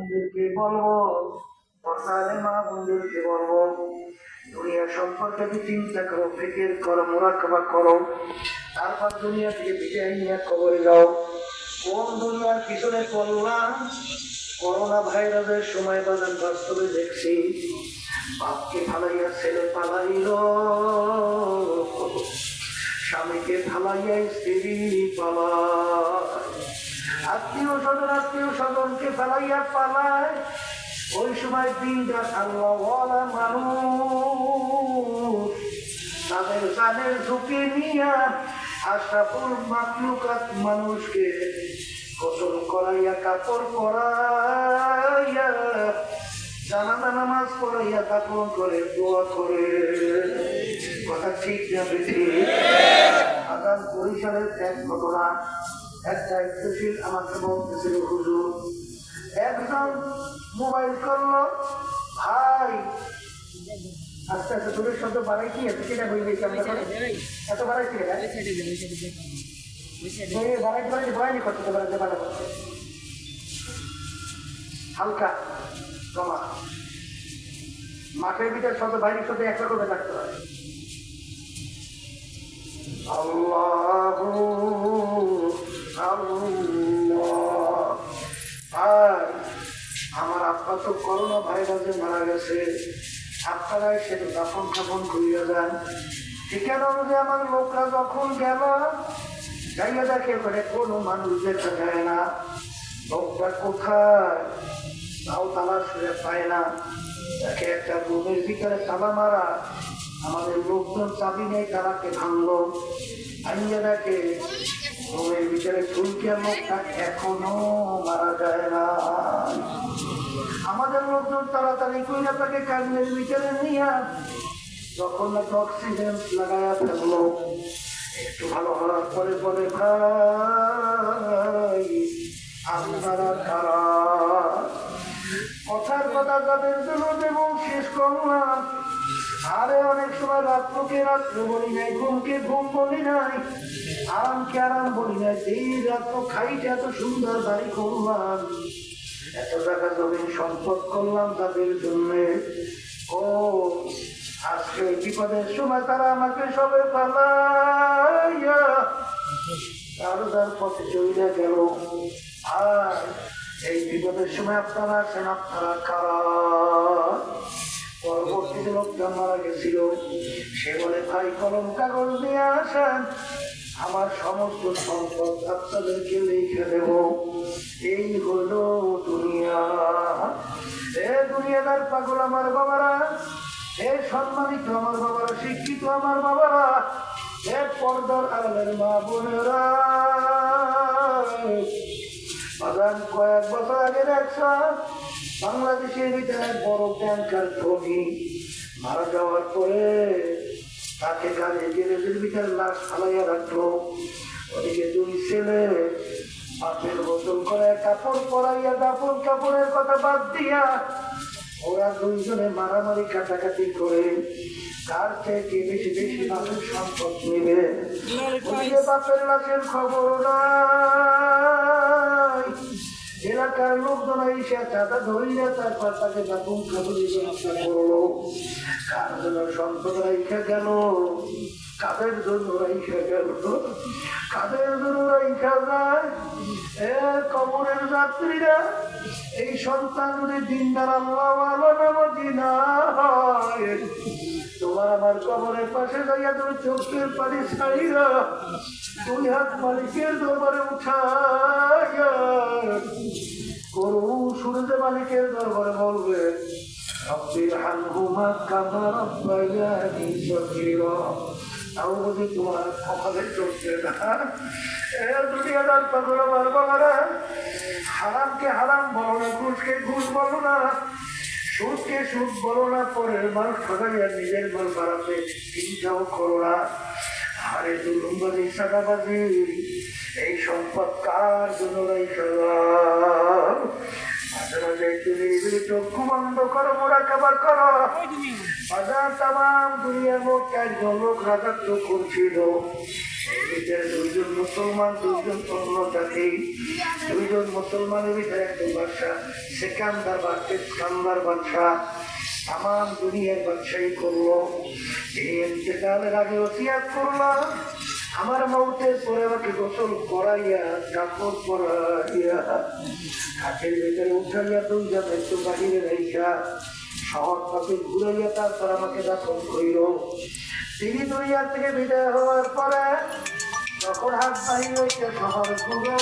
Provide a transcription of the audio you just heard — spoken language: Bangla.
বোনদেরকে বলবো, পর্দারে মা বোনদেরকে বলবো, দুনিয়া সম্পর্কে চিন্তা করো, ফিকির করো, মুরাকাবা করো, তারপর দুনিয়া থেকে বিদায় নিয়ে কবরে যাও। কোন দুনিয়ার পিছনে পড়লাম? করোনা ভাইরাসের সময় বাজার বাস্তবে দেখছি, বাপকে ফালাইয়া ছেলে পালাইল, স্বামীকে ফালাইয়া স্ত্রী পালায়, আত্মীয় স্বজনকে ফালাইয়া পালায়। ওই সময় দিনটা আল্লাহওয়ালা মানুষ তাদের জানের ঝুঁকি নিয়ে আশরাফুল মাখলুকাত মানুষকে গোসল করাইয়া, কাপড় পরাইয়া, জানাজা নামাজ পড়াইয়া, কাপড় করে, দোয়া করে। কথা ঠিক না বেশি? আগাম বরিশালের এক ঘটনা, এক দায়িত্বশীল আমাকে বলতেছিল, হুজুর একজন মোবাইল করলো, ভাই আস্তে আস্তে দূরের শব্দ বাড়াইছি, সেটা বই বেশি আমরা করে এত বাড়াইছি, বাড়াইতে পারি ভয় করতে বাড়াতে বাড়া করতে হালকা কমা, মাঠের ভিতরে শব্দ বাইরের শব্দ একরকমে থাকতে পারে। আল্লাহু আল্লাহ। আর আমার আব্বা তো করোনা ভাইরাসে মারা গেছে, আপনারা সেটা দাফন কাফন করিয়া যান। ঠিকানা অনুযায়ী আমার লোকরা যখন গেল, যাইয়া দেখে করে কোনো মানুষ দেখা যায় না, লোকটা কোথায় তাও তালা শুয়ে পায় না। দেখে একটা রুমের ভিতরে তালা মারা, আমাদের লোকজন চাবি নেই, তারাকে ভাঙলো, আইয়া দেখে রুমের ভিতরে চুলকিয়া লোকটা এখনো মারা যায় না। আমাদের লোকজন তাড়াতাড়ি কইরা তাকে কাজের ভিতরে নিয়ে যখন অক্সিজেন লাগাইয়া ফেললো, একটু ভালো হওয়ার পরে বলে, ভাই আপনারা কারা? কথার কথা যাদের জন্য এবং শেষ করলাম। আরে অনেক সময় রাত্রকে রাত্র বলি নাই, ঘুমকে ঘুম বলি নাই, আরামকে আরাম বলি নাই। এই রাত্র খাইতে এত সুন্দর বাড়ি করলাম, এত টাকা জমিন সম্পদ করলাম তাদের জন্য। ও আজকে ওই বিপদের সময় তারা আমাকে সবে পালাইয়া তার পথে চলে গেল। আর এই বিপদের সময় আপনারা আছেন, আপনারা কারা? পরবর্তীতে লোকটা মারা গেছিল, সে বলে, ভাই কলম কাগজ নিয়ে আসেন, আমার সমস্ত সম্পদ আপনাদেরকে লিখে দেব। এই হলো দুনিয়া। এ দুনিয়াদার পাগল আমার বাবারা, এ সম্মানিত আমার বাবারা, শিক্ষিত আমার বাবারা, এ পর্দার আড়ালের মা বোনেরা, কয়েক বছর আগে দেখছো বাংলাদেশের ভিতরে বড় ব্যাংকার ধনী মারা যাওয়ার পরে তাকে গাড়ি গ্যারেজের ভিতরে লাশ ফালাইয়া রাখলো। ওদিকে দুই ছেলে মাছের বোতল করে কাপড় পরাইয়া, দাপন কাপড়ের কথা বাদ দিয়া ওরা দুইজনে মারামারি কাটাকাটি করে কার থেকে বেশি বেশি মানুষ সম্পদ নেবে। ওদিকে বাপের লাশের খবর নাই, এলাকার লোকজন এসে চাঁদা ধরিয়া তারপর তাকে দাপন কাপড়ের ব্যবস্থা করলো। কার জন্য সম্পদ রাইখা গেল, কাদের জন্য রাইখা গেল, কাদের জন্য রাইখা যায়। এ কবরের যাত্রীরা, এই সন্তান যদি দিনদার আল্লাহওয়ালা নামাজি না হয়, তোমার আমার কবরের পাশে যাইয়া তুমি চোখের পানি ছাড়িয়া দুই হাত মালিকের দরবারে উঠাইয়া করু সূর্যে মালিকের দরবারে বলবে, রব্বির হামহুমা কামা রাব্বায়ানি সগীরা। তাও বুঝি তোমার কপালে চলছে না। এ দুনিয়াদার পাগল আমার বাবারা, হারামকে হারাম বলো না, ঘুষকে ঘুষ বলো না, সুদকে সুদ বলো না, পরের মাল ঠকাইয়া নিজের মাল বাড়াতে চিন্তাও করো না। আরে দুলুমবাজি, সাদাবাজি, এই সম্পদ কার জন্য মাঝে মাঝে একটু নিরিবিলি চক্ষু বন্ধ করো, মুরাকাবা করো। বাজার তাম দুনিয়ার মোট 4 জন লোক রাজত্ব করছিল। ভিতরে দুইজন মুসলমান, দুইজন অন্য জাতি, দুইজন মুসলমানের ভিতরে একজন বাদশাহ, সেকান্দার বাদশাহ, ইস্কান্দার বাদশাহ তাম দুনিয়ার বাদশাহী করলো। এই ইন্তেকালের আগে ওসিয়াত করলাম, আমার মৌতের পরে আমাকে গোসল করাইয়া, কাপড় পরাইয়া, খাটের ভেতরে উঠাইয়া দুইজন একটু বাহিরে রেখা শহর পাশে ঘুরাইয়া তারপর আমাকে দাফন করিল। তিনি দুনিয়া থেকে বিদায় হওয়ার পরে তখন হাত বাহির হইতে শহর ঘুরে